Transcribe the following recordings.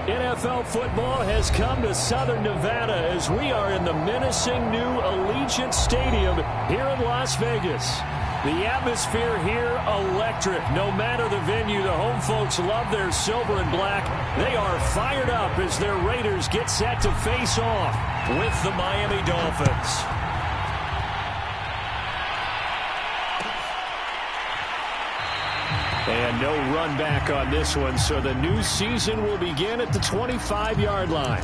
NFL football has come to Southern Nevada as we are in the menacing new Allegiant Stadium here in Las Vegas. The atmosphere here, electric. No matter the venue, the home folks love their silver and black. They are fired up as their Raiders get set to face off with the Miami Dolphins. And no run back on this one, so the new season will begin at the 25-yard line.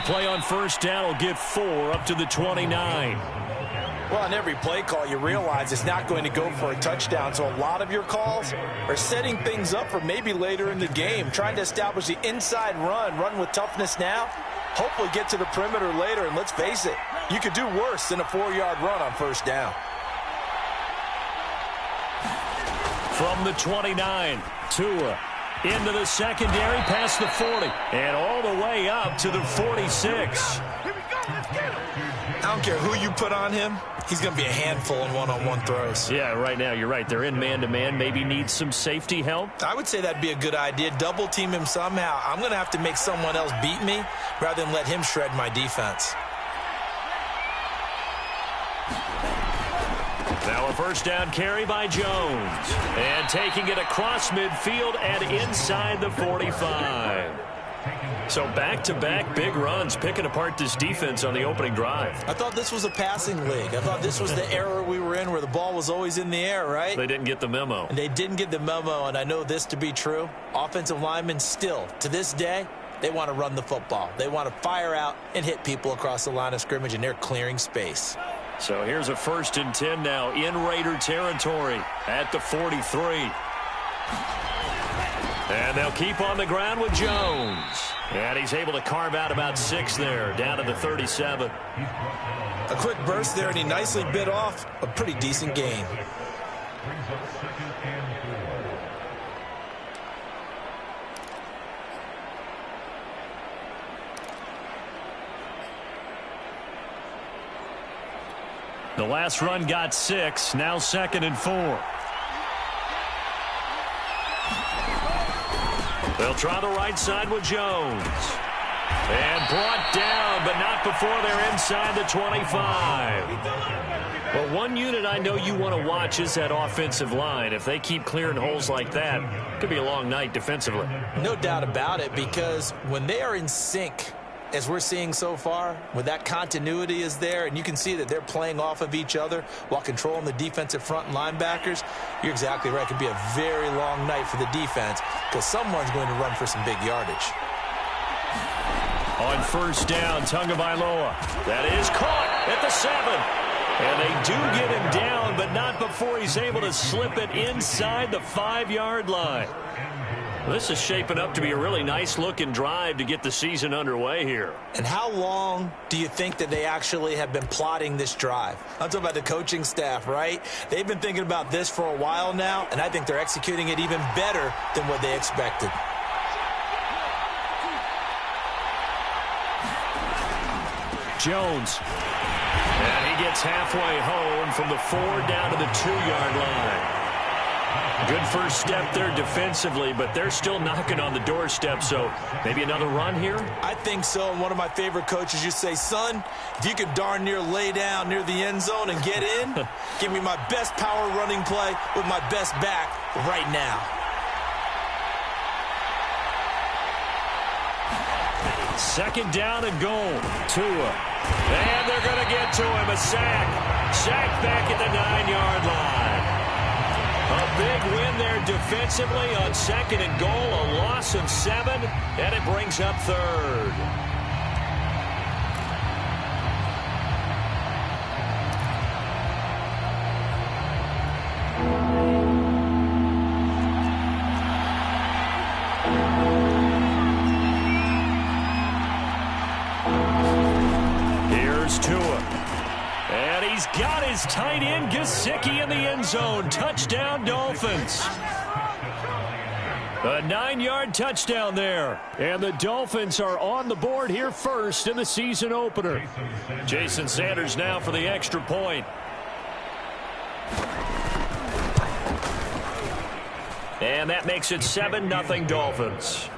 Play on first down will get 4 up to the 29. Well, on every play call, you realize it's not going to go for a touchdown. So a lot of your calls are setting things up for maybe later in the game, trying to establish the inside run with toughness now, hopefully get to the perimeter later. And let's face it, you could do worse than a 4-yard run on first down. From the 29, Tua. Into the secondary, past the 40, and all the way up to the 46. I don't care who you put on him. He's going to be a handful in one-on-one throws. Yeah, right now, you're right. They're in man-to-man. Maybe needs some safety help. I would say that'd be a good idea. Double-team him somehow. I'm going to have to make someone else beat me rather than let him shred my defense. Now a first down carry by Jones. And taking it across midfield and inside the 45. So back-to-back big runs, picking apart this defense on the opening drive. I thought this was a passing league. I thought this was the era we were in where the ball was always in the air, right? They didn't get the memo. And they didn't get the memo, and I know this to be true. Offensive linemen still, to this day, they want to run the football. They want to fire out and hit people across the line of scrimmage, and they're clearing space. So here's a 1st and 10 now in Raider territory at the 43. And they'll keep on the ground with Jones. And he's able to carve out about 6 there, down to the 37. A quick burst there, and he nicely bit off a pretty decent gain. The last run got 6, now 2nd and 4. They'll try the right side with Jones. And brought down, but not before they're inside the 25. Well, one unit I know you want to watch is that offensive line. If they keep clearing holes like that, it could be a long night defensively. No doubt about it, because when they are in sync, as we're seeing so far, when that continuity is there and you can see that they're playing off of each other while controlling the defensive front and linebackers, you're exactly right. It could be a very long night for the defense because someone's going to run for some big yardage. On first down, Tagovailoa. That is caught at the 7. And they do get him down, but not before he's able to slip it inside the 5-yard line. This is shaping up to be a really nice-looking drive to get the season underway here. And how long do you think that they actually have been plotting this drive? I'm talking about the coaching staff, right? They've been thinking about this for a while now, and I think they're executing it even better than what they expected. Jones. And he gets halfway home from the 4 down to the 2-yard line. Good first step there defensively, but they're still knocking on the doorstep, so maybe another run here? I think so, and one of my favorite coaches, you say, son, if you could darn near lay down near the end zone and get in, give me my best power running play with my best back right now. Second down and goal. Tua. And they're going to get to him. A sack. Sack back at the 9-yard line. A big win there defensively on 2nd and goal. A loss of 7, and it brings up 3rd. is tight end Gesicki in the end zone. Touchdown, Dolphins. A 9-yard touchdown there. And the Dolphins are on the board here first in the season opener. Jason Sanders now for the extra point. And that makes it 7-0 Dolphins.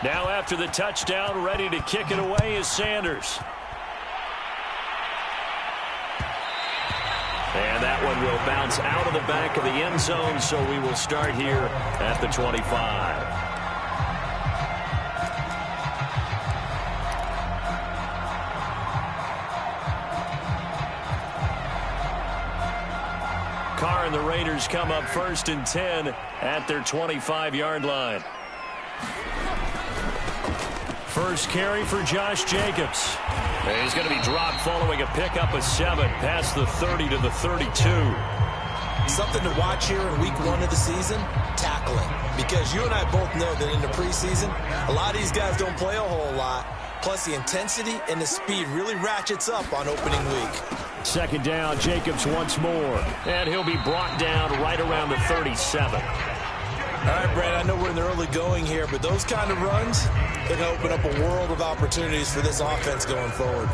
Now after the touchdown, ready to kick it away is Sanders. And that one will bounce out of the back of the end zone, so we will start here at the 25. Carr and the Raiders come up 1st and 10 at their 25-yard line. First carry for Josh Jacobs. And he's going to be dropped following a pickup of 7 past the 30 to the 32. Something to watch here in week 1 of the season, tackling. Because you and I both know that in the preseason, a lot of these guys don't play a whole lot. Plus the intensity and the speed really ratchets up on opening week. 2nd down, Jacobs once more. And he'll be brought down right around the 37. All right, Brad, I know we're in the early going here, but those kind of runs, they're going to open up a world of opportunities for this offense going forward.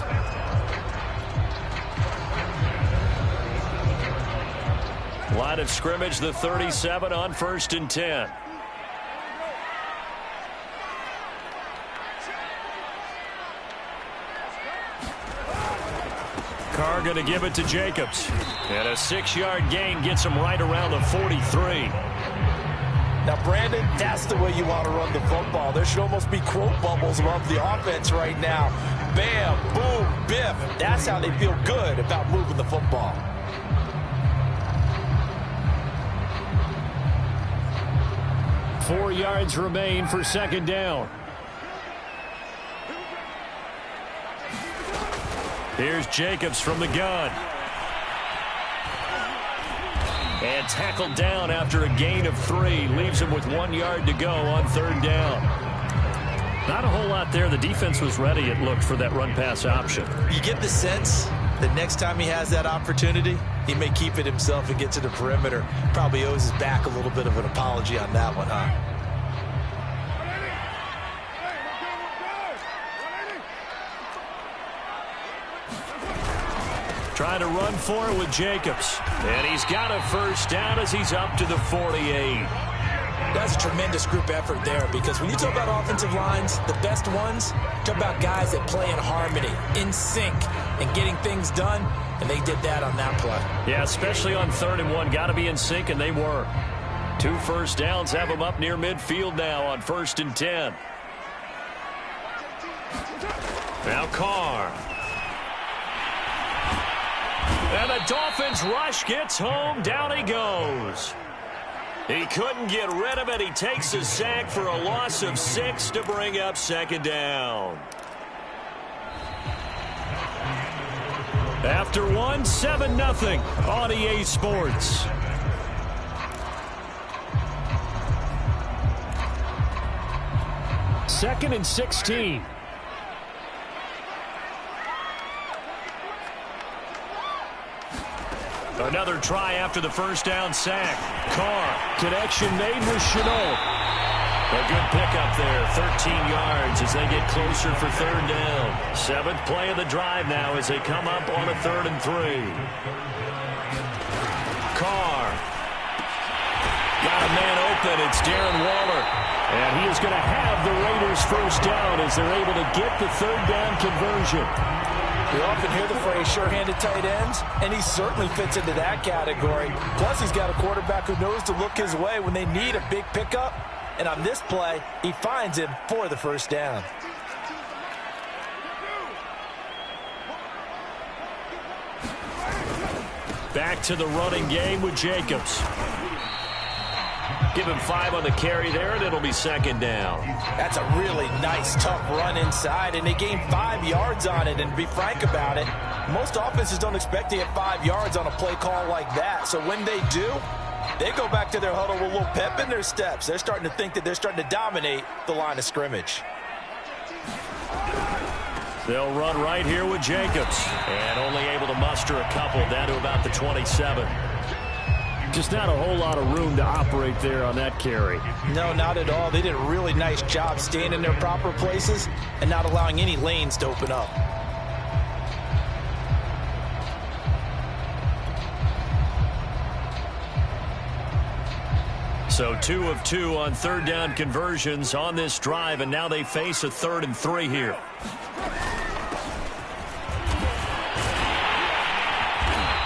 Line of scrimmage, the 37 on 1st and 10. Carr going to give it to Jacobs. And a 6-yard gain gets him right around the 43. Now, Brandon, that's the way you want to run the football. There should almost be quote bubbles above the offense right now. Bam, boom, biff. That's how they feel good about moving the football. Four yards remain for 2nd down. Here's Jacobs from the gun. And tackled down after a gain of 3. Leaves him with 1 yard to go on 3rd down. Not a whole lot there. The defense was ready, it looked, for that run-pass option. You get the sense that next time he has that opportunity, he may keep it himself and get to the perimeter. Probably owes his back a little bit of an apology on that one, huh? Trying to run for it with Jacobs. And he's got a 1st down as he's up to the 48. That's a tremendous group effort there, because when you talk about offensive lines, the best ones, talk about guys that play in harmony, in sync, and getting things done, and they did that on that play. Yeah, especially on 3rd and 1. Got to be in sync, and they were. 2 1st downs have them up near midfield now on 1st and 10. Now Carr. And the Dolphins rush gets home. Down he goes. He couldn't get rid of it. He takes a sack for a loss of 6 to bring up 2nd down. After 1, 7-0 on EA Sports. Second and 16. Another try after the 1st down sack. Carr, connection made with Chenault. A good pickup there, 13 yards as they get closer for 3rd down. 7th play of the drive now as they come up on a 3rd and 3. Carr. Got a man open, it's Darren Waller. And he is going to have the Raiders 1st down as they're able to get the 3rd down conversion. We often hear the phrase sure-handed tight ends, and he certainly fits into that category. Plus, he's got a quarterback who knows to look his way when they need a big pickup. And on this play, he finds him for the 1st down. Back to the running game with Jacobs. Give him 5 on the carry there, and it'll be 2nd down. That's a really nice, tough run inside, and they gained 5 yards on it. And to be frank about it, most offenses don't expect to get 5 yards on a play call like that. So when they do, They go back to their huddle with a little pep in their steps. They're starting to think that they're starting to dominate the line of scrimmage. They'll run right here with Jacobs. And only able to muster a couple down to about the 27. Just not a whole lot of room to operate there on that carry. No, not at all. They did a really nice job staying in their proper places and not allowing any lanes to open up. So 2 of 2 on third down conversions on this drive, and now they face a 3rd and 3 here.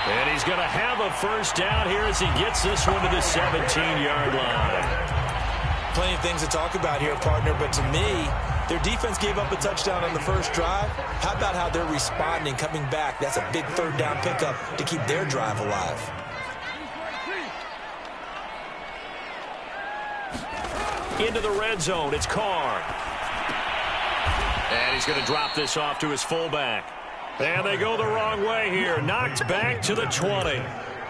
And he's going to have a first down here as he gets this one to the 17-yard line. Plenty of things to talk about here, partner, but to me, their defense gave up a touchdown on the first drive. How about how they're responding, coming back? That's a big third down pickup to keep their drive alive. Into the red zone, it's Carr. And he's going to drop this off to his fullback. And they go the wrong way here. Knocked back to the 20.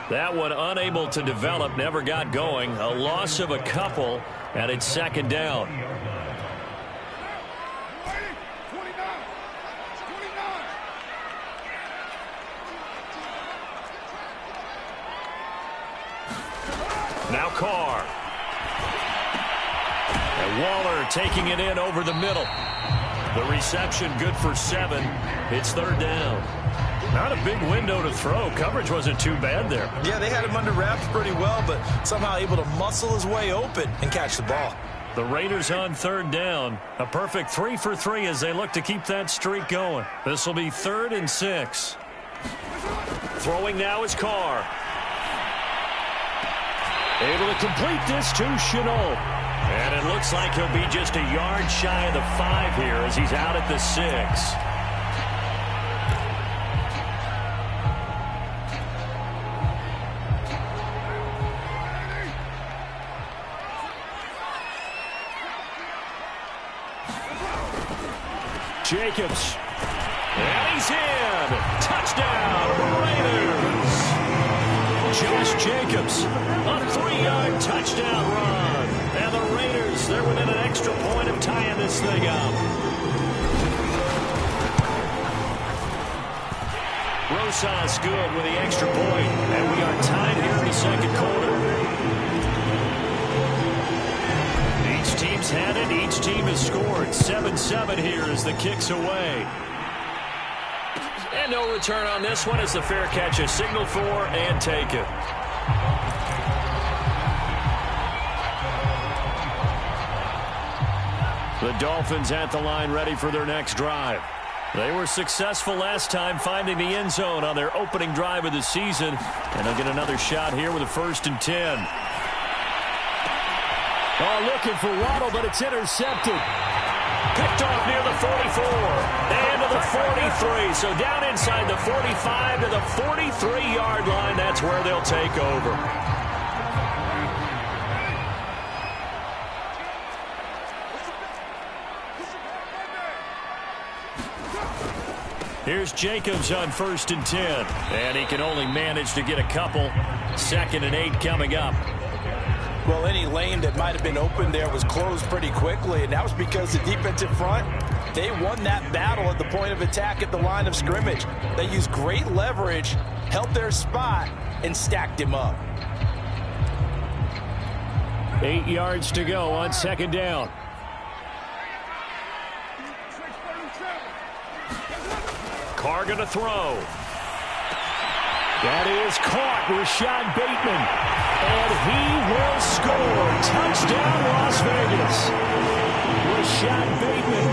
That one unable to develop, never got going. A loss of a couple, and it's second down. Now Carr. And Waller taking it in over the middle. The reception good for 7. It's third down. Not a big window to throw. Coverage wasn't too bad there. Yeah, they had him under wraps pretty well, but somehow able to muscle his way open and catch the ball. The Raiders on third down. A perfect 3 for 3 as they look to keep that streak going. This will be 3rd and 6. Throwing now is Carr. Able to complete this to Chenault. And it looks like he'll be just a yard shy of the 5 here as he's out at the 6. Jacobs. And he's in. Touchdown, Raiders. Josh Jacobs, a 3-yard touchdown run. And the Raiders, they're within an extra point of tying this thing up. Rosas good with the extra point. And we are tied here in the second quarter. Each team's had it. Each team has scored. 7-7 here as the kick's away. And no return on this one as the fair catch is signaled for and taken. The Dolphins at the line ready for their next drive. They were successful last time finding the end zone on their opening drive of the season. And they'll get another shot here with a 1st and 10. Oh, looking for Waddle, but it's intercepted. Picked off near the 44 and to the 43. So down inside the 45 to the 43-yard line. That's where they'll take over. Here's Jacobs on 1st and 10. And he can only manage to get a couple. 2nd and 8 coming up. Well, any lane that might have been open there was closed pretty quickly, and that was because the defensive front, they won that battle at the point of attack at the line of scrimmage. They used great leverage, held their spot, and stacked him up. 8 yards to go on 2nd down. Carr going to throw. That is caught. Rashad Bateman. And he will score. Touchdown, Las Vegas. Rashad Bateman,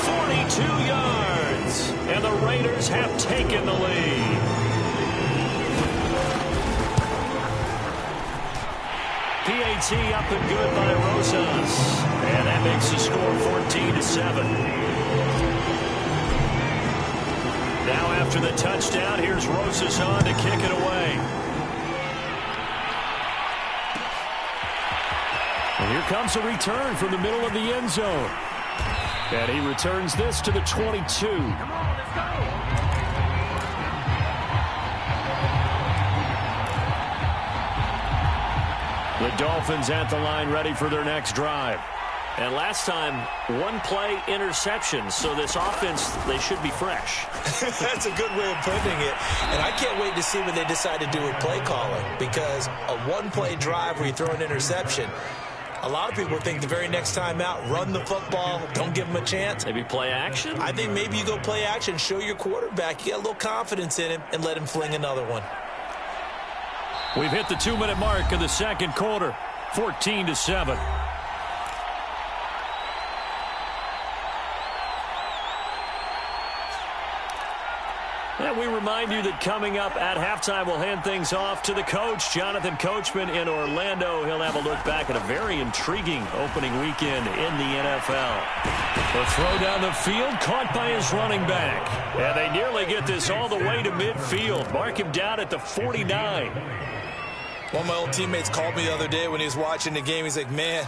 42 yards. And the Raiders have taken the lead. PAT up and good by Rosas. And that makes the score 14-7. Now after the touchdown, here's Rosas on to kick it away. And here comes a return from the middle of the end zone. And he returns this to the 22. Come on, let's go. The Dolphins at the line ready for their next drive. And last time, one-play interception. So this offense, they should be fresh. That's a good way of putting it. And I can't wait to see what they decide to do with play calling. Because a one-play drive where you throw an interception, a lot of people think the very next time out, run the football, don't give them a chance. Maybe play action? I think maybe you go play action, show your quarterback, you got a little confidence in him, and let him fling another one. We've hit the 2-minute mark of the second quarter, 14-7. And we remind you that coming up at halftime, we'll hand things off to the coach, Jonathan Coachman in Orlando. He'll have a look back at a very intriguing opening weekend in the NFL. The throw down the field, caught by his running back. And they nearly get this all the way to midfield. Mark him down at the 49. One of my old teammates called me the other day when he was watching the game. He's like, man,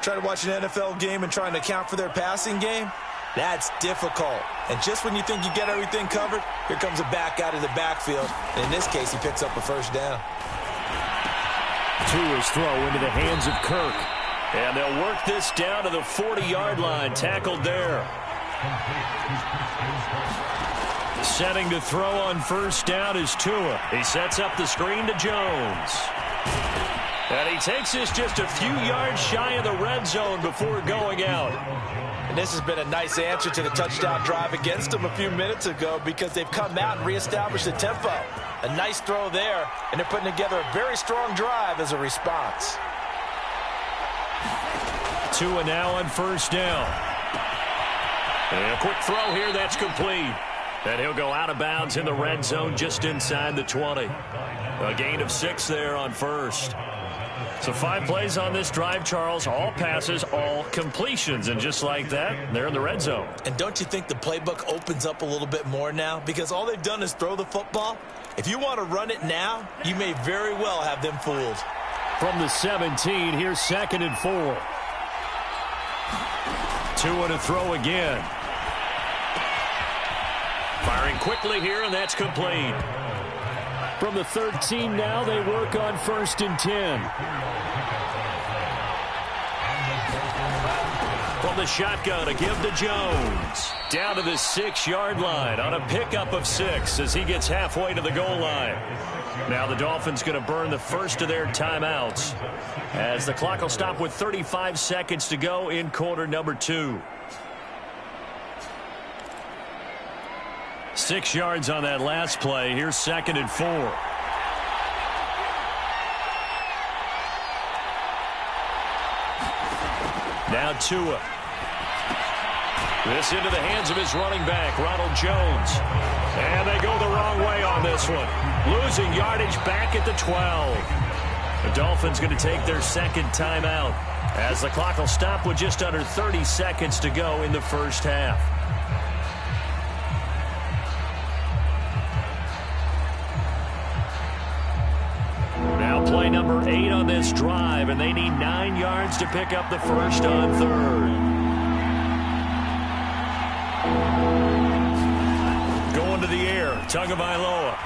trying to watch an NFL game and trying to account for their passing game? That's difficult. And just when you think you get everything covered, here comes a back out of the backfield. And in this case, he picks up a first down. Tua's throw into the hands of Kirk. And they'll work this down to the 40-yard line. Tackled there. Setting to throw on first down is Tua. He sets up the screen to Jones. And he takes this just a few yards shy of the red zone before going out. And this has been a nice answer to the touchdown drive against them a few minutes ago because they've come out and reestablished the tempo. A nice throw there, and they're putting together a very strong drive as a response. Tua now on first down. And a quick throw here, that's complete. And he'll go out of bounds in the red zone just inside the 20. A gain of 6 there on first. So 5 plays on this drive, Charles. All passes, all completions. And just like that, they're in the red zone. And don't you think the playbook opens up a little bit more now? Because all they've done is throw the football. If you want to run it now, you may very well have them fooled. From the 17, here's 2nd and 4. Tua to throw again. Firing quickly here, and that's complete. From the 13 now, they work on 1st and 10. From the shotgun, a give to Jones. Down to the 6-yard line on a pickup of 6 as he gets halfway to the goal line. Now the Dolphins going to burn the first of their timeouts as the clock will stop with 35 seconds to go in quarter number 2. 6 yards on that last play. Here's 2nd and 4. Now Tua. This into the hands of his running back, Ronald Jones. And they go the wrong way on this one. Losing yardage back at the 12. The Dolphins going to take their second timeout as the clock will stop with just under 30 seconds to go in the first half. Play number 8 on this drive, and they need 9 yards to pick up the first on 3rd. Going to the air, Tagovailoa.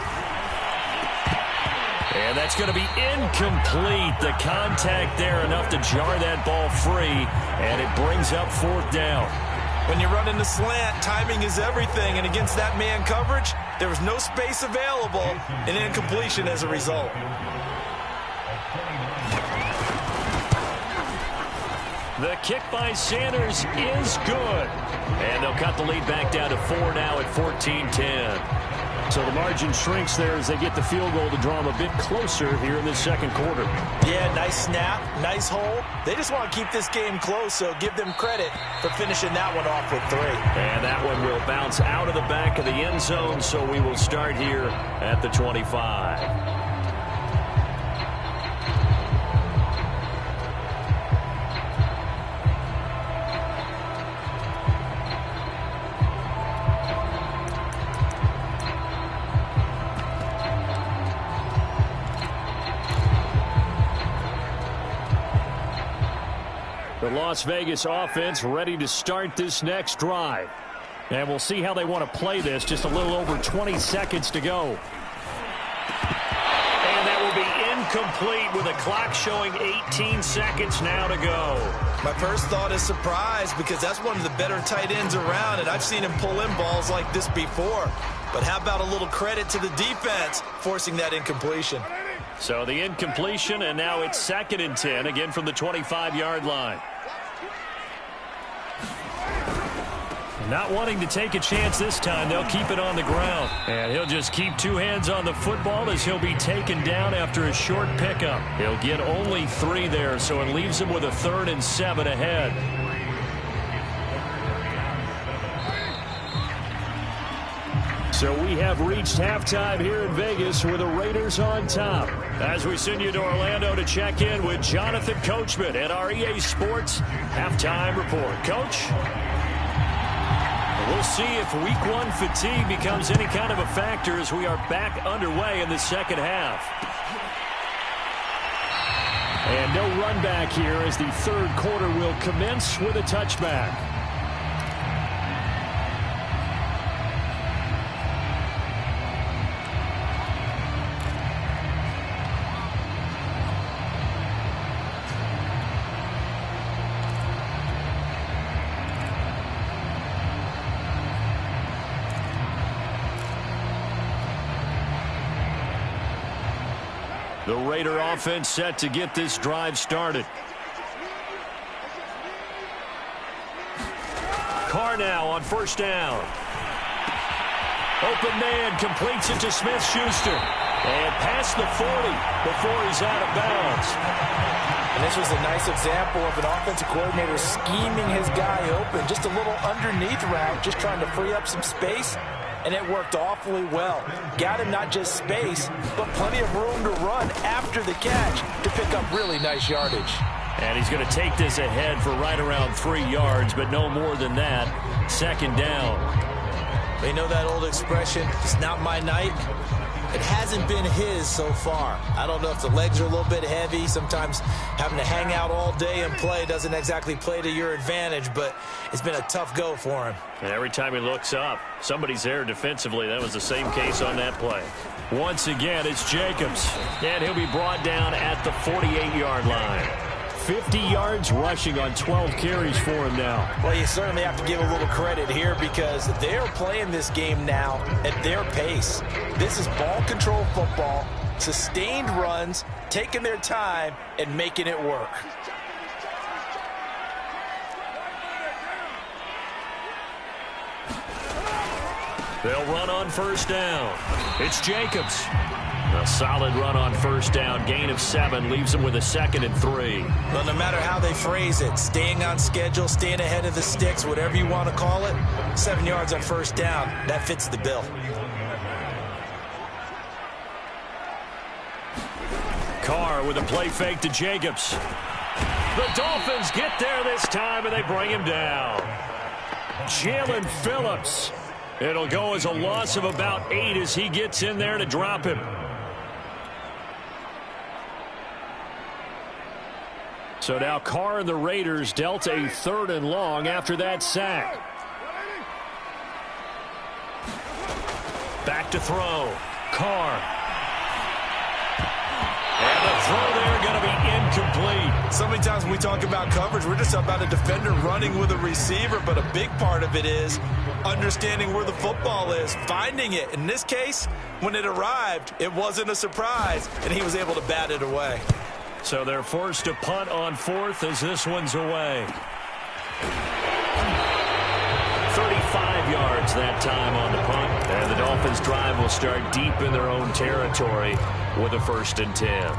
And that's going to be incomplete. The contact there enough to jar that ball free, and it brings up 4th down. When you run in the slant, timing is everything, and against that man coverage, there was no space available, and incompletion as a result. The kick by Sanders is good. And they'll cut the lead back down to 4 now at 14-10. So the margin shrinks there as they get the field goal to draw them a bit closer here in the second quarter. Yeah, nice snap, nice hole. They just want to keep this game close, so give them credit for finishing that one off with 3. And that one will bounce out of the back of the end zone, so we will start here at the 25. The Las Vegas offense ready to start this next drive. And we'll see how they want to play this. Just a little over 20 seconds to go. And that will be incomplete with a clock showing 18 seconds now to go. My first thought is surprise because that's one of the better tight ends around, and I've seen him pull in balls like this before. But how about a little credit to the defense forcing that incompletion? So the incompletion, and now it's 2nd and 10, again from the 25-yard line. Not wanting to take a chance this time, they'll keep it on the ground. And he'll just keep 2 hands on the football as he'll be taken down after a short pickup. He'll get only 3 there, so it leaves him with a 3rd and 7 ahead. So we have reached halftime here in Vegas with the Raiders on top. As we send you to Orlando to check in with Jonathan Coachman at our EA Sports Halftime Report. Coach? We'll see if week 1 fatigue becomes any kind of a factor as we are back underway in the second half. And no run back here as the 3rd quarter will commence with a touchback. The Raider offense set to get this drive started. Carr now on 1st down. Open man completes it to Smith-Schuster. And past the 40 before he's out of bounds. And this was a nice example of an offensive coordinator scheming his guy open. Just a little underneath route, just trying to free up some space. And it worked awfully well. Got him not just space, but plenty of room to run after the catch to pick up really nice yardage. And he's going to take this ahead for right around 3 yards, but no more than that. 2nd down. They know that old expression, it's not my night. It hasn't been his so far. I don't know if the legs are a little bit heavy. Sometimes having to hang out all day and play doesn't exactly play to your advantage, but it's been a tough go for him. And every time he looks up, somebody's there defensively. That was the same case on that play. Once again, it's Jacobs, and he'll be brought down at the 48-yard line. 50 yards rushing on 12 carries for him now. Well, you certainly have to give a little credit here because they're playing this game now at their pace. This is ball control football, sustained runs, taking their time, and making it work. They'll run on 1st down. It's Jacobs. A solid run on 1st down. Gain of 7 leaves them with a 2nd and 3. Well, no matter how they phrase it, staying on schedule, staying ahead of the sticks, whatever you want to call it, 7 yards on 1st down, that fits the bill. Carr with a play fake to Jacobs. The Dolphins get there this time, and they bring him down. Jalen Phillips. It'll go as a loss of about 8 as he gets in there to drop him. So now Carr and the Raiders dealt a 3rd and long after that sack. Back to throw. Carr. And the throw there going to be incomplete. So many times when we talk about coverage, we're just about a defender running with a receiver, but a big part of it is understanding where the football is, finding it. In this case, when it arrived, it wasn't a surprise, and he was able to bat it away. So they're forced to punt on 4th as this one's away. 35 yards that time on the punt. And the Dolphins' drive will start deep in their own territory with a 1st and 10.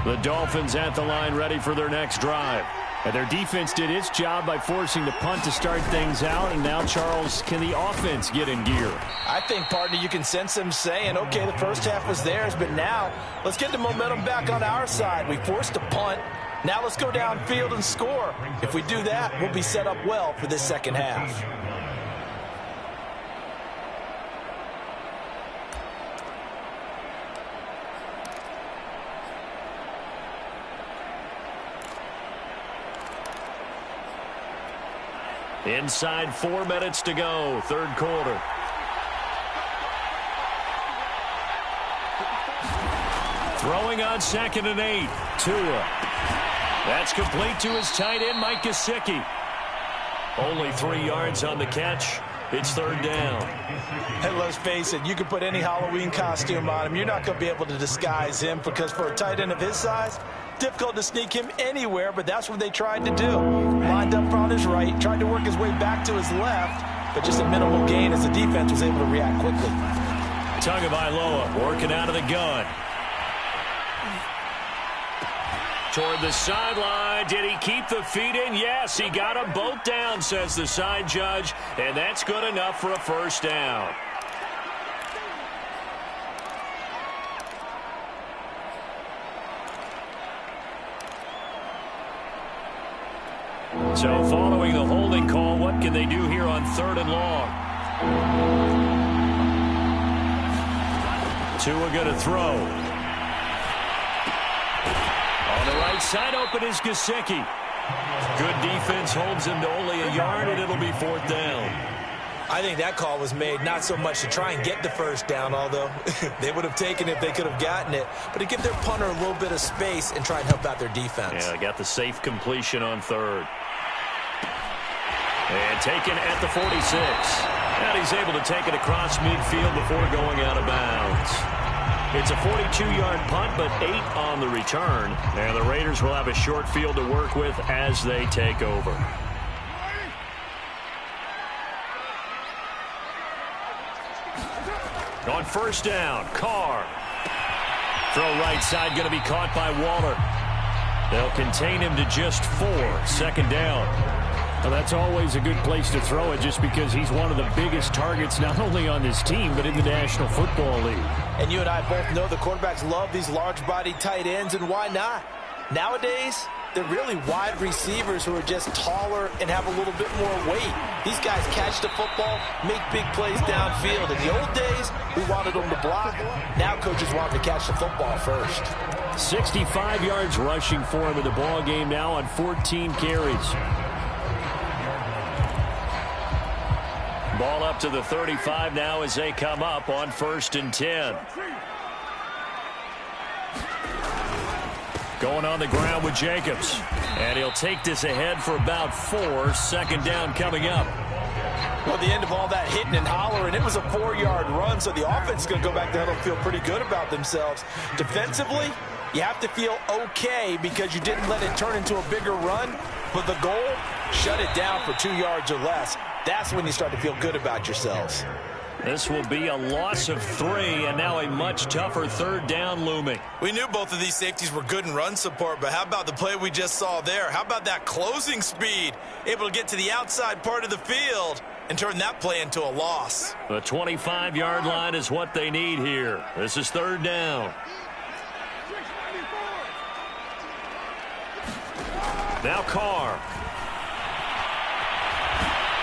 The Dolphins at the line ready for their next drive. And their defense did its job by forcing the punt to start things out. And now, Charles, can the offense get in gear? I think, partner, you can sense them saying, okay, the first half was theirs, but now let's get the momentum back on our side. We forced a punt. Now let's go downfield and score. If we do that, we'll be set up well for this second half. Inside 4 minutes to go, third quarter. Throwing on 2nd and 8. Tua. That's complete to his tight end, Mike Gesicki. Only 3 yards on the catch. It's third down. Hey, let's face it, you can put any Halloween costume on him. You're not going to be able to disguise him because for a tight end of his size, difficult to sneak him anywhere, but that's what they tried to do. Lined up on his right, tried to work his way back to his left, but just a minimal gain as the defense was able to react quickly. Tagovailoa working out of the gun. Toward the sideline. Did he keep the feet in? Yes, he got them both down, says the side judge, and that's good enough for a first down. So following the holding call, what can they do here on 3rd and long? Tua going to throw. On the right side open is Gesicki. Good defense holds him to only a yard, and it'll be 4th down. I think that call was made not so much to try and get the first down, although they would have taken it if they could have gotten it, but to give their punter a little bit of space and try and help out their defense. Yeah, they got the safe completion on 3rd. And taken at the 46. And he's able to take it across midfield before going out of bounds. It's a 42-yard punt, but 8 on the return. And the Raiders will have a short field to work with as they take over. On first down, Carr. Throw right side going to be caught by Waller. They'll contain him to just 4. 2nd down. Well, that's always a good place to throw it just because he's one of the biggest targets not only on this team but in the National Football League. And you and I both know the quarterbacks love these large-bodied tight ends, and why not? Nowadays, they're really wide receivers who are just taller and have a little bit more weight. These guys catch the football, make big plays downfield. In the old days, we wanted them to block. Now coaches want them to catch the football first. 65 yards rushing for him in the ball game now on 14 carries. Ball up to the 35 now as they come up on 1st and 10. Going on the ground with Jacobs. And he'll take this ahead for about 4. 2nd down coming up. Well, the end of all that hitting and hollering, it was a 4-yard run, so the offense is going to go back there and feel pretty good about themselves. Defensively, you have to feel okay because you didn't let it turn into a bigger run. But the goal, shut it down for 2 yards or less. That's when you start to feel good about yourselves. This will be a loss of 3, and now a much tougher 3rd down looming. We knew both of these safeties were good in run support, but how about the play we just saw there? How about that closing speed? Able to get to the outside part of the field and turn that play into a loss. The 25-yard line is what they need here. This is 3rd down. Now Carr.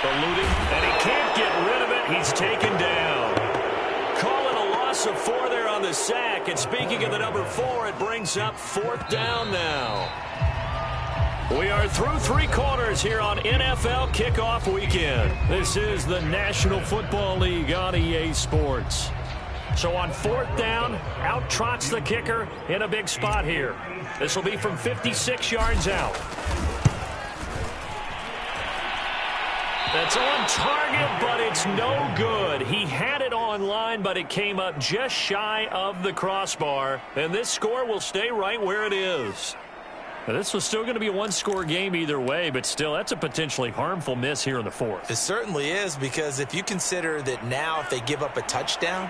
Eluding, and he can't get rid of it. He's taken down. Call it a loss of 4 there on the sack. And speaking of the number 4, it brings up 4th down now. We are through 3 quarters here on NFL Kickoff Weekend. This is the National Football League on EA Sports. So on 4th down, out trots the kicker in a big spot here. This will be from 56 yards out. That's on target, but it's no good. He had it on line, but it came up just shy of the crossbar. And this score will stay right where it is. Now, this was still going to be a 1-score game either way, but still, that's a potentially harmful miss here in the 4th. It certainly is, because if you consider that now if they give up a touchdown,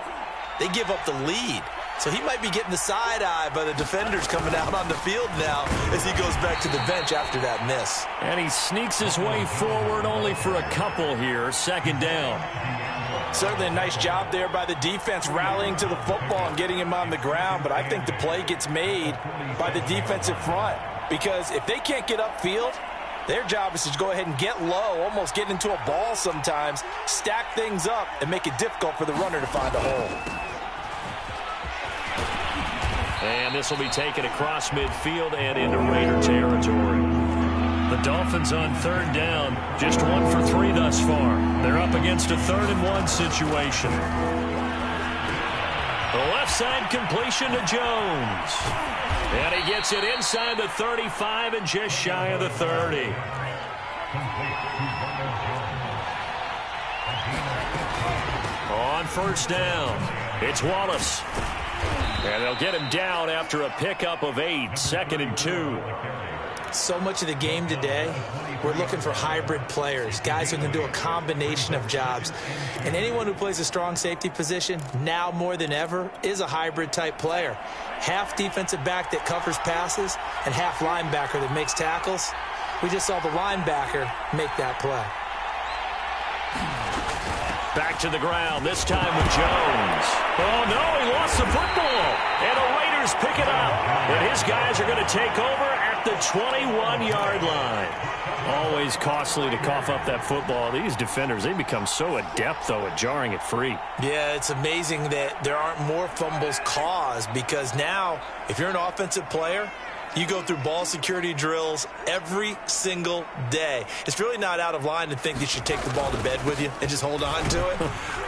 they give up the lead. So he might be getting the side eye by the defenders coming out on the field now as he goes back to the bench after that miss. And he sneaks his way forward only for a couple here. 2nd down. Certainly a nice job there by the defense rallying to the football and getting him on the ground. But I think the play gets made by the defensive front, because if they can't get upfield, their job is to go ahead and get low, almost get into a ball sometimes, stack things up, and make it difficult for the runner to find a hole. And this will be taken across midfield and into Raider territory. The Dolphins on third down, just 1 for 3 thus far. They're up against a 3rd and 1 situation. The left side completion to Jones. And he gets it inside the 35 and just shy of the 30. On first down, it's Wallace. And they'll get him down after a pickup of 8, 2nd and 2. So much of the game today, we're looking for hybrid players, guys who can do a combination of jobs. And anyone who plays a strong safety position, now more than ever, is a hybrid type player. Half defensive back that covers passes and half linebacker that makes tackles. We just saw the linebacker make that play. Back to the ground, this time with Jones. Oh, no, he lost the football. And the Raiders pick it up. And his guys are going to take over at the 21-yard line. Always costly to cough up that football. These defenders, they become so adept, though, at jarring it free. Yeah, it's amazing that there aren't more fumbles caused because now, if you're an offensive player, you go through ball security drills every single day. It's really not out of line to think you should take the ball to bed with you and just hold on to it.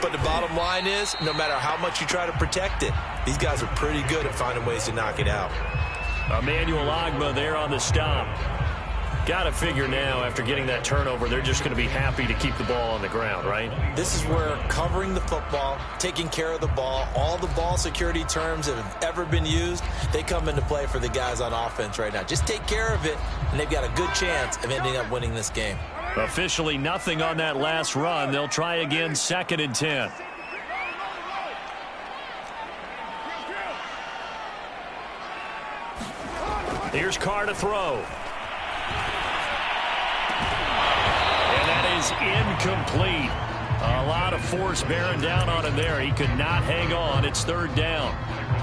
But the bottom line is, no matter how much you try to protect it, these guys are pretty good at finding ways to knock it out. Emmanuel Ogbah there on the stop. Got to figure now, after getting that turnover, they're just going to be happy to keep the ball on the ground, right? This is where covering the football, taking care of the ball, all the ball security terms that have ever been used, they come into play for the guys on offense right now. Just take care of it, and they've got a good chance of ending up winning this game. Officially nothing on that last run. They'll try again, 2nd and 10. Here's Carr to throw. Is incomplete. A lot of force bearing down on him there. He could not hang on. It's 3rd down.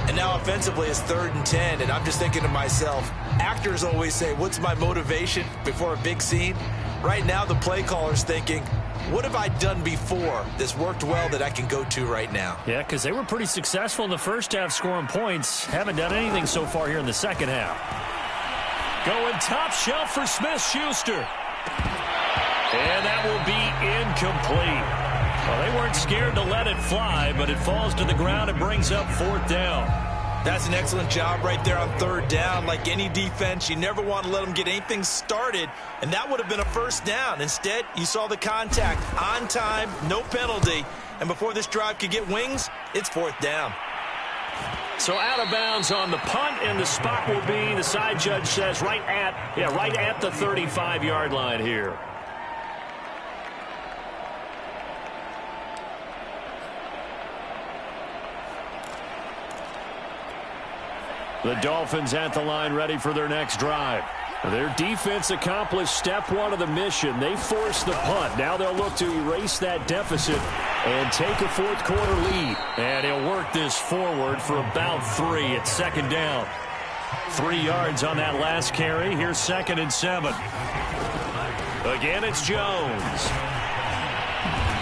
And now offensively it's 3rd and 10, and I'm just thinking to myself, actors always say, what's my motivation before a big scene? Right now the play caller's thinking, what have I done before that's worked well that I can go to right now? Yeah, because they were pretty successful in the first half scoring points. Haven't done anything so far here in the second half. Going top shelf for Smith-Schuster. And that will be incomplete. Well, they weren't scared to let it fly, but it falls to the ground and brings up 4th down. That's an excellent job right there on 3rd down. Like any defense, you never want to let them get anything started, and that would have been a 1st down. Instead, you saw the contact on time, no penalty, and before this drive could get wings, it's 4th down. So out of bounds on the punt, and the spot will be, the side judge says, right at the 35-yard line here. The Dolphins at the line ready for their next drive. Their defense accomplished step 1 of the mission. They forced the punt. Now they'll look to erase that deficit and take a 4th quarter lead. And he'll work this forward for about 3 at 2nd down. 3 yards on that last carry. Here's 2nd and 7. Again, it's Jones.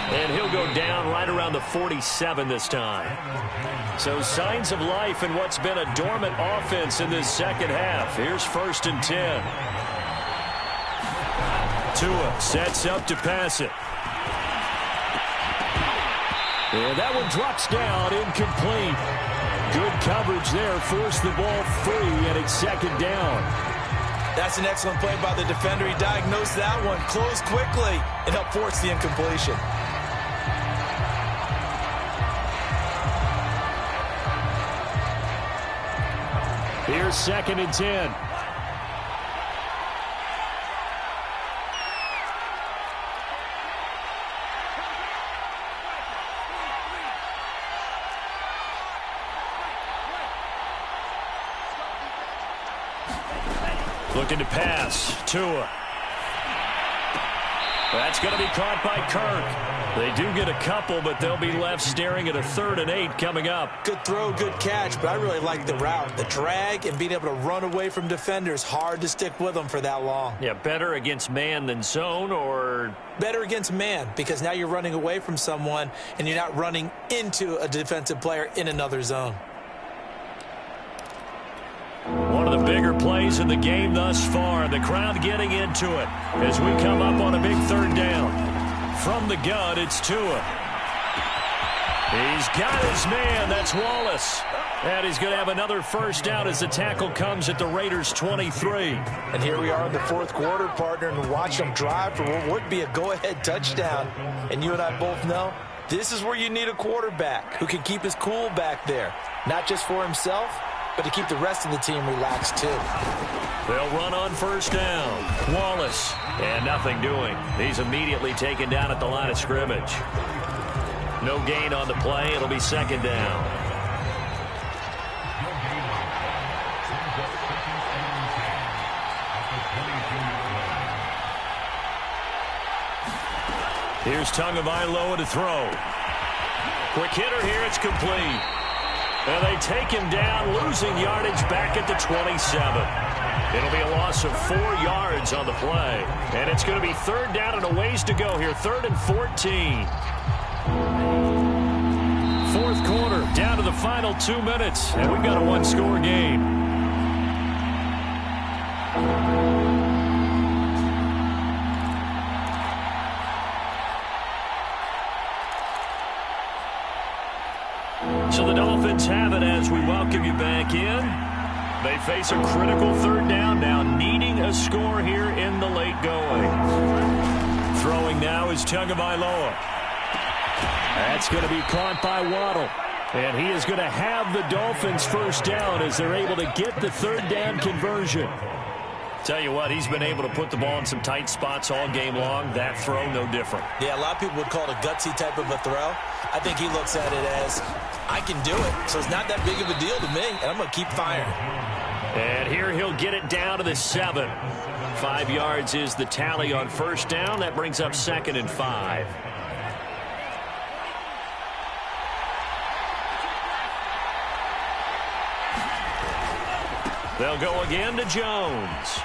And he'll go down right around the 47 this time. So signs of life in what's been a dormant offense in this second half. Here's 1st and 10. Tua sets up to pass it. And that one drops down, incomplete. Good coverage there, forced the ball free, and it's 2nd down. That's an excellent play by the defender. He diagnosed that one, closed quickly, and helped force the incompletion. Here's 2nd and 10. Looking to pass. Tua. That's going to be caught by Kirk. They do get a couple, but they'll be left staring at a 3rd and 8 coming up. Good throw, good catch, but I really like the route. The drag and being able to run away from defenders, hard to stick with them for that long. Yeah, better against man than zone, or? Better against man, because now you're running away from someone and you're not running into a defensive player in another zone. One of of the bigger plays in the game thus far. The crowd getting into it as we come up on a big third down. From the gun, it's Tua. He's got his man. That's Wallace. And he's going to have another first down as the tackle comes at the Raiders' 23. And here we are in the fourth quarter, partner, and watch them drive for what would be a go-ahead touchdown. And you and I both know this is where you need a quarterback who can keep his cool back there, not just for himself, but to keep the rest of the team relaxed too. They'll run on first down. Wallace, and nothing doing. He's immediately taken down at the line of scrimmage. No gain on the play. It'll be second down. Here's Tagovailoa to throw. Quick hitter here. It's complete. And they take him down, losing yardage back at the 27. It'll be a loss of 4 yards on the play. And it's going to be third down and a ways to go here. 3rd and 14. Fourth quarter, down to the final 2 minutes. And we've got a one-score game. So the Dolphins have it as we welcome you back in. They face a critical third down now, needing a score here in the late going. Throwing now is Tagovailoa. That's going to be caught by Waddle. And he is going to have the Dolphins first down as they're able to get the third down conversion. Tell you what, he's been able to put the ball in some tight spots all game long. That throw, no different. Yeah, a lot of people would call it a gutsy type of a throw. I think he looks at it as, I can do it, so it's not that big of a deal to me, and I'm going to keep firing. And here he'll get it down to the 7. 5 yards is the tally on first down. That brings up 2nd and 5. They'll go again to Jones.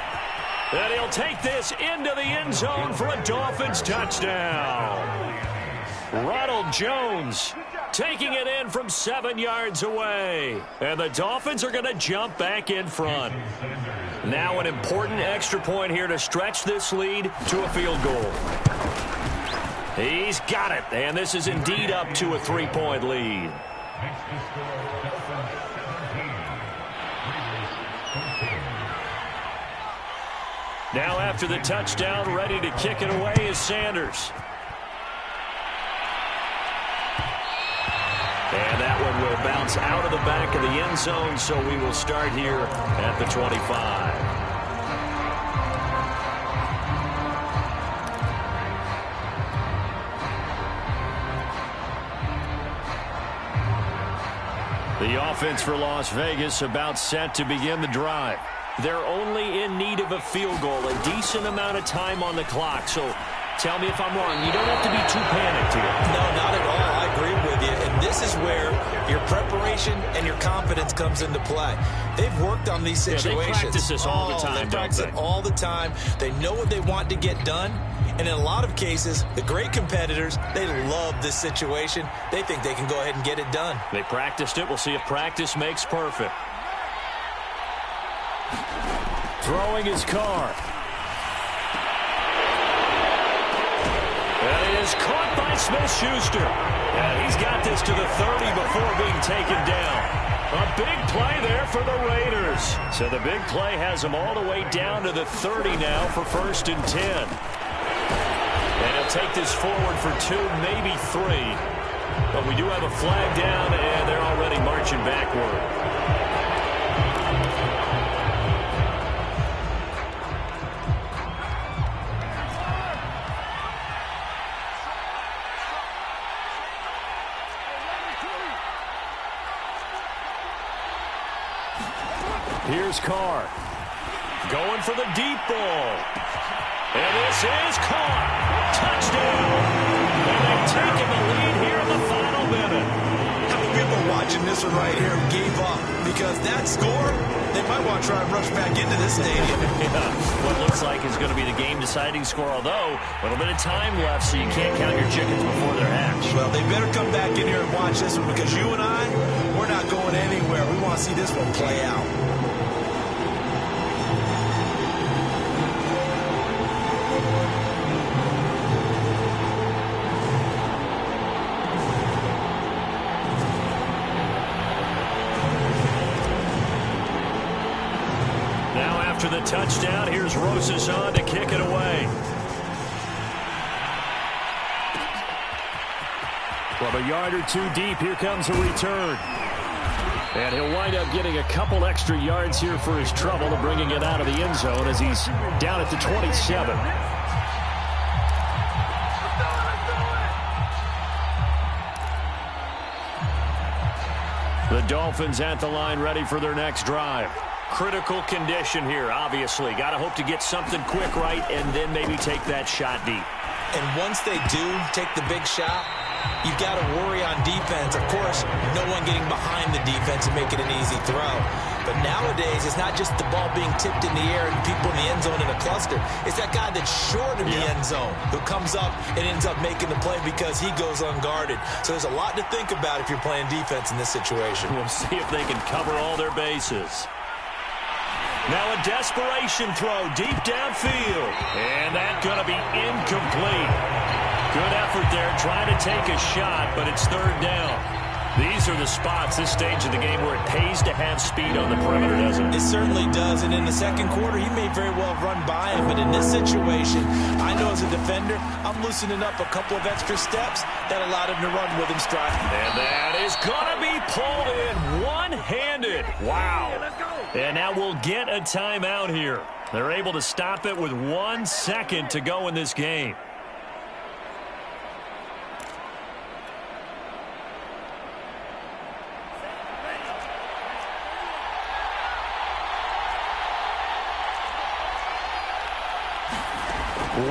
And he'll take this into the end zone for a Dolphins touchdown. Ronald Jones taking it in from 7 yards away. And the Dolphins are going to jump back in front. Now an important extra point here to stretch this lead to a field goal. He's got it. And this is indeed up to a 3-point lead. Now after the touchdown, ready to kick it away is Sanders. And that one will bounce out of the back of the end zone, so we will start here at the 25. The offense for Las Vegas about set to begin the drive. They're only in need of a field goal, a decent amount of time on the clock. So tell me if I'm wrong. You don't have to be too panicked here. No, not at all. I agree with you. And this is where your preparation and your confidence comes into play. They've worked on these situations. Yeah, they practice this all the time, they practice it all the time. They know what they want to get done. And in a lot of cases, the great competitors, they love this situation. They think they can go ahead and get it done. They practiced it. We'll see if practice makes perfect. Throwing his Carr. And it is caught by Smith-Schuster. And he's got this to the 30 before being taken down. A big play there for the Raiders. So the big play has them all the way down to the 30 now for 1st and 10. And he'll take this forward for 2, maybe 3. But we do have a flag down, and they're already marching backward. Here's Carr. Going for the deep ball. And this is caught. Touchdown. And they've taken the lead here in the final minute. How many people watching this one right here gave up? Because that score, they might want to try and rush back into this stadium. Yeah, what looks like is going to be the game-deciding score, although a little bit of time left, so you can't count your chickens before they're hatched. Well, they better come back in here and watch this one, because you and I, we're not going anywhere. We want to see this one play out. After the touchdown, here's Rosas on to kick it away. From a yard or two deep, here comes a return. And he'll wind up getting a couple extra yards here for his trouble and bringing it out of the end zone as he's down at the 27. The Dolphins at the line ready for their next drive. Critical condition here, obviously. Got to hope to get something quick right and then maybe take that shot deep. And once they do take the big shot, you've got to worry on defense. Of course, no one getting behind the defense and make it an easy throw. But nowadays, it's not just the ball being tipped in the air and people in the end zone in a cluster. It's that guy that's short of the end zone who comes up and ends up making the play because he goes unguarded. So there's a lot to think about if you're playing defense in this situation. We'll see if they can cover all their bases. Now a desperation throw deep downfield. And that's going to be incomplete. Good effort there trying to take a shot, but it's third down. These are the spots, this stage of the game, where it pays to have speed on the perimeter, doesn't it? It certainly does, and in the second quarter, he may very well run by him, but in this situation, I know as a defender, I'm loosening up a couple of extra steps that allowed him to run with him stride. And that is going to be pulled in one-handed. Wow. And now we'll get a timeout here. They're able to stop it with 1 second to go in this game.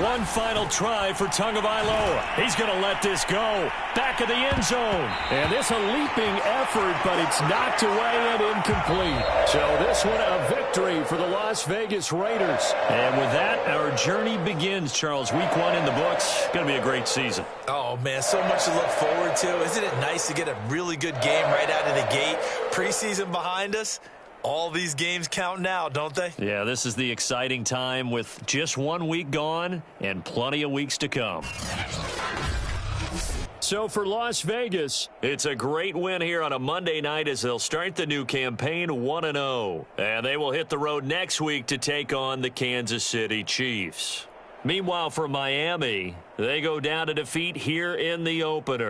One final try for Tagovailoa. He's going to let this go. Back of the end zone. And this a leaping effort, but it's knocked away and incomplete. So this one a victory for the Las Vegas Raiders. And with that, our journey begins, Charles. Week 1 in the books. Going to be a great season. Oh, man, so much to look forward to. Isn't it nice to get a really good game right out of the gate? Preseason behind us. All these games count now, don't they? Yeah, this is the exciting time with just 1 week gone and plenty of weeks to come. So for Las Vegas, it's a great win here on a Monday night as they'll start the new campaign 1-0. And they will hit the road next week to take on the Kansas City Chiefs. Meanwhile, for Miami, they go down to defeat here in the opener.